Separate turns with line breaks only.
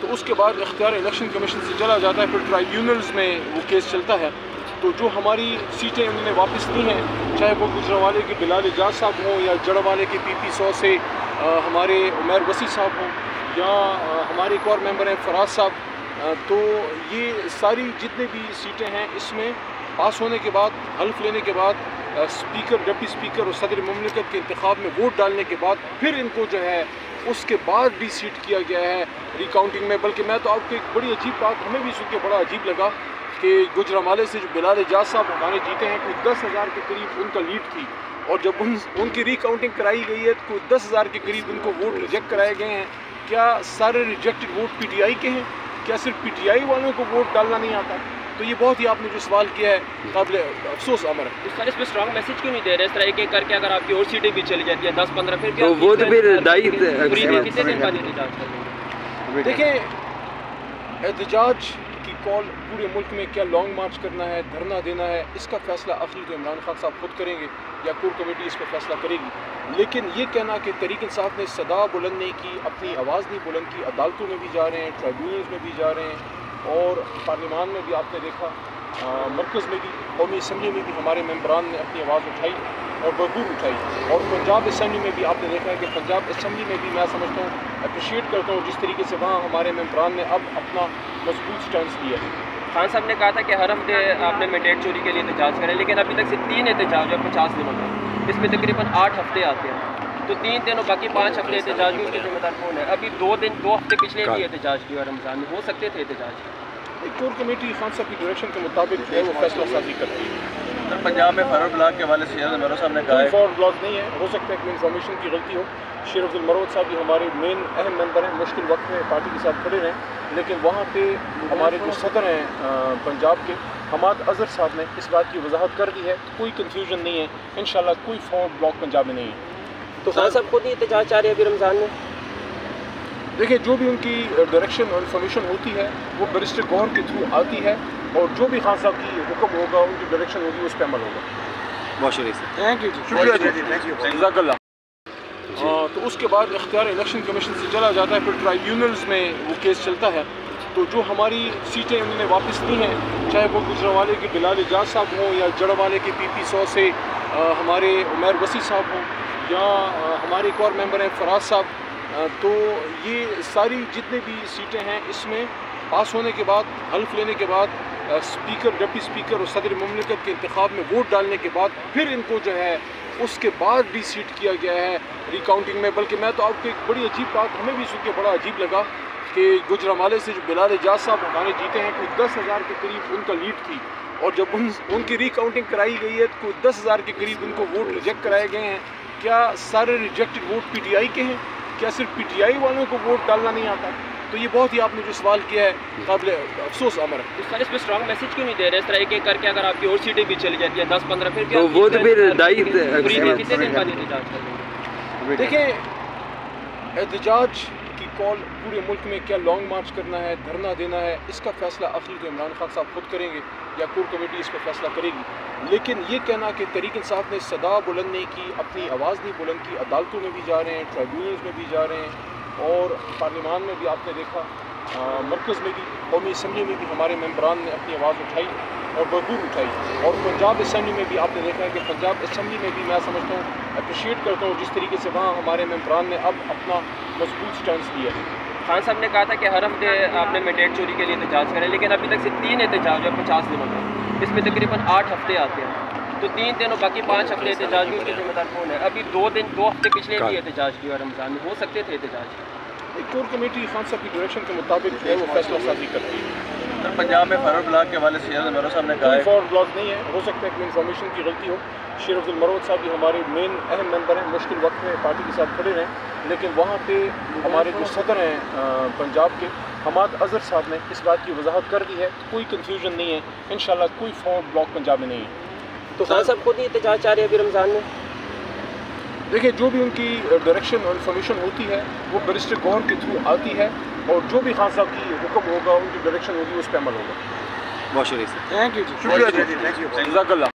तो उसके बाद इख्तियार इलेक्शन कमीशन से चला जाता है, फिर ट्राइब्यूनल्स में वो केस चलता है। तो जो हमारी सीटें उन्होंने वापस ली हैं, चाहे वो गुजरांवाले के बिलाल एजाज साहब हों या जड़वाले के PP 100 से हमारे उमैर वसी साहब हों या हमारे एक और मेंबर हैं फराज साहब, तो ये सारी जितने भी सीटें हैं इसमें पास होने के बाद, हल्फ लेने के बाद, स्पीकर, डिप्टी स्पीकर और सदर मुमलिकत के इंतखाब में वोट डालने के बाद फिर इनको जो है उसके बाद भी सीट किया गया है रिकाउंटिंग में। बल्कि मैं तो आपको एक बड़ी अजीब बात, हमें भी सुन के बड़ा अजीब लगा कि गुजरांवाले से जो बिलाल एजाज साहब हमारे जीते हैं, कोई 10,000 के करीब उनका लीड थी, और जब उनकी रिकाउंटिंग कराई गई है तो कोई 10,000 के करीब उनको वोट रिजेक्ट कराए गए हैं। क्या सारे रिजेक्टेड वोट PTI के हैं? क्या सिर्फ PTI वालों को वोट डालना नहीं आता? तो ये बहुत ही आपने जो सवाल किया है काबिल अफसोस अमर है।
इस पर स्ट्रॉन्ग मैसेज क्यों नहीं दे रहे? इस तरह एक एक करके अगर आपकी और सीटें भी चली जाती है 10-15, फिर
तो वो तो फिर
कितने दिन बाद एहतजाज करेंगे?
देखिए, एहतजाज की कॉल पूरे मुल्क में क्या लॉन्ग मार्च करना है, धरना देना है, इसका फैसला आखिरी तो इमरान खान साहब खुद करेंगे या कोर कमेटी इस पर फैसला करेगी। लेकिन ये कहना कि तहरीक इंसाफ ने सदा बुलंद नहीं की, अपनी आवाज़ नहीं बुलंद की, अदालतों में भी जा रहे हैं, ट्राइब्यूनल्स में भी जा रहे हैं, और पार्लियामान में भी आपने देखा, मरकज़ में भी, कौमी असम्बली में भी हमारे मेंबरान ने अपनी आवाज़ उठाई और भरपूर उठाई, और पंजाब असम्बली में भी आपने देखा है कि पंजाब असम्बली में भी मैं समझता हूँ, अप्रिशिएट करता हूँ जिस तरीके से वहाँ हमारे मेंबरान ने अब अपना मजबूत स्टैंड लिया है।
खान साहब ने कहा था कि हर हफ्ते आपने मैंडेट चोरी के लिए एहतजाज करें, लेकिन अभी तक सिर्फ 3 एहतजाज है 50 दिनों में, इसमें तकरीबन 8 हफ्ते आते हैं, तो 3 दिन और बाकी 5 हफ्ते एहतजाज में उसके जिम्मेदार कौन है? अभी 2 हफ्ते पिछले भी एहतजाज किया, रमज़ान में हो सकते थे एहतजाज।
एक कोर कमेटी खान साहब की डायरेक्शन के मुताबिक है वो फैसला साजी करती है।
सर, पंजाब में फॉरवर्ड ब्लॉक के हवाले से शेर मरो साहब ने कहा है
फॉरवर्ड ब्लॉक नहीं है, हो सकता है कि इन्फॉर्मेशन की गलती हो। शेर अब्दुल मरोद साहब भी हमारे मेन अहम मेंबर हैं, मुश्किल वक्त में पार्टी के साथ खड़े रहें, लेकिन वहाँ पे हमारे जो सदर हैं पंजाब के हमाद अजहर साहब ने इस बात की वजाहत कर दी है, कोई कन्फ्यूजन नहीं है, इंशाल्लाह कोई फॉरवर्ड ब्लॉक पंजाब में नहीं है।
तो खान साहब खुद ही एहतजाज चाह रहे हैं अभी रमज़ान में?
देखिए, जो भी उनकी डायरेक्शन और इन्फॉर्मेशन होती है वो बैरिस्टर गौहर के थ्रू आती है, और जो भी खान साहब की हुक्म होगा, उनकी डायरेक्शन होगी, उस पर अमल होगा।
बहुत शुक्रिया।
थैंक यू जी,
शुक्रिया जी, थैंक यू,
जज़ाकल्लाह। तो उसके बाद इख्तियार इलेक्शन कमीशन से चला जाता है, फिर ट्राइब्यूनल्स में वो केस चलता है। तो जो हमारी सीटें उन्होंने वापस ली हैं, चाहे वो गुजरांवाले के बिलाल एजाज साहब हों या जड़वाले के PP 100 से हमारे उमैर वसी साहब हों या हमारे एक और मेंबर हैं फराज साहब, तो ये सारी जितने भी सीटें हैं इसमें पास होने के बाद, हल्फ लेने के बाद, स्पीकर, डिप्टी स्पीकर और सदर मुमलिकत के इंतखाब में वोट डालने के बाद फिर इनको जो है उसके बाद भी सीट किया गया है रिकाउंटिंग में। बल्कि मैं तो आपको एक बड़ी अजीब बात, हमें भी सुन के बड़ा अजीब लगा कि गुजरांवाले से जो बिलाल एजाज साहब हमारे जीते हैं, कोई 10,000 के करीब उनका लीड थी, और जब उनकी रिकाउंटिंग कराई गई है तो कोई 10,000 के करीब उनको वोट रिजेक्ट कराए गए हैं। क्या सारे रिजेक्टेड वोट PTI के हैं? क्या सिर्फ PTI वालों को वोट डालना नहीं आता? तो ये बहुत ही आपने जो सवाल किया है काबिल अफसोस अमर है।
इस पर स्ट्रॉन्ग मैसेज क्यों नहीं दे रहे? इस तरह एक एक करके अगर आपकी और सीटें भी चली जाती है 10-15, फिर
तो वो तो फिर
कितने दिन बाद एहतजाज करेंगे?
देखिए, एहतजाज की कॉल पूरे मुल्क में क्या लॉन्ग मार्च करना है, धरना देना है, इसका फैसला आखिरी तो इमरान खान साहब खुद करेंगे या कोर कमेटी इस पर फैसला करेगी। लेकिन ये कहना कि तहरीक इंसाफ ने सदा बुलंद नहीं की, अपनी आवाज़ नहीं बुलंद की, अदालतों में भी जा रहे हैं, ट्राइब्यूनल्स में भी जा रहे हैं, और पार्लियामान में भी आपने देखा, मरकज़ में भी, कौमी असम्बली में भी हमारे मेंबरान ने अपनी आवाज़ उठाई और भरपूर उठाई, और पंजाब असम्बली में भी आपने देखा है कि पंजाब असम्बली में भी मैं समझता हूँ, अप्रिशिएट करता हूँ जिस तरीके से वहाँ हमारे मेंबरान ने अब अपना मजबूत स्टैंड लिया है।
खान साहब ने कहा था कि हर हफ्ते आपने मैंडेट चोरी के लिए एहतजाज करें, लेकिन अभी तक सिर्फ 3 एहतजाज है 50 दिनों में, इसमें तकरीबन 8 हफ्ते आते हैं, तो 3 दिन और बाकी 5 हफ्ते एहतजाज में उसके जिम्मेदार कौन है? अभी 2 हफ्ते पिछले भी एहतजाज किया, रमज़ान में हो सकते थे एहतजाज।
एक कोर कमेटी खान साहब की डायरेक्शन के मुताबिक है वो फैसला साजी करती है।
सर, पंजाब में फॉरवर्ड ब्लॉक के हवाले से शेर मरो साहब ने कहा है
फॉरवर्ड ब्लॉक नहीं है, हो सकता है कि इन्फॉर्मेशन की गलती हो। शेर अब्दुल मरोद साहब भी हमारे मेन अहम मेंबर हैं, मुश्किल वक्त में पार्टी के साथ खड़े रहें, लेकिन वहाँ पे हमारे जो सदर हैं पंजाब के हमाद अजहर साहब ने इस बात की वजाहत कर दी है, कोई कन्फ्यूजन नहीं है, इंशाल्लाह कोई फॉरवर्ड ब्लॉक पंजाब में नहीं है।
तो खान साहब खुद ही एहतजाज चाह रहे हैं अभी रमज़ान में?
देखिए, जो भी उनकी डायरेक्शन और इन्फॉर्मेशन होती है वो बैरिस्टर गौहर के थ्रू आती है, और जो भी खान साहब की हुक्म होगा, उनकी डायरेक्शन होगी, उस पर अमल होगा।
बहुत शुक्रिया।
थैंक यू जी,
शुक्रिया जी, थैंक यू,
जज़ाकल्लाह।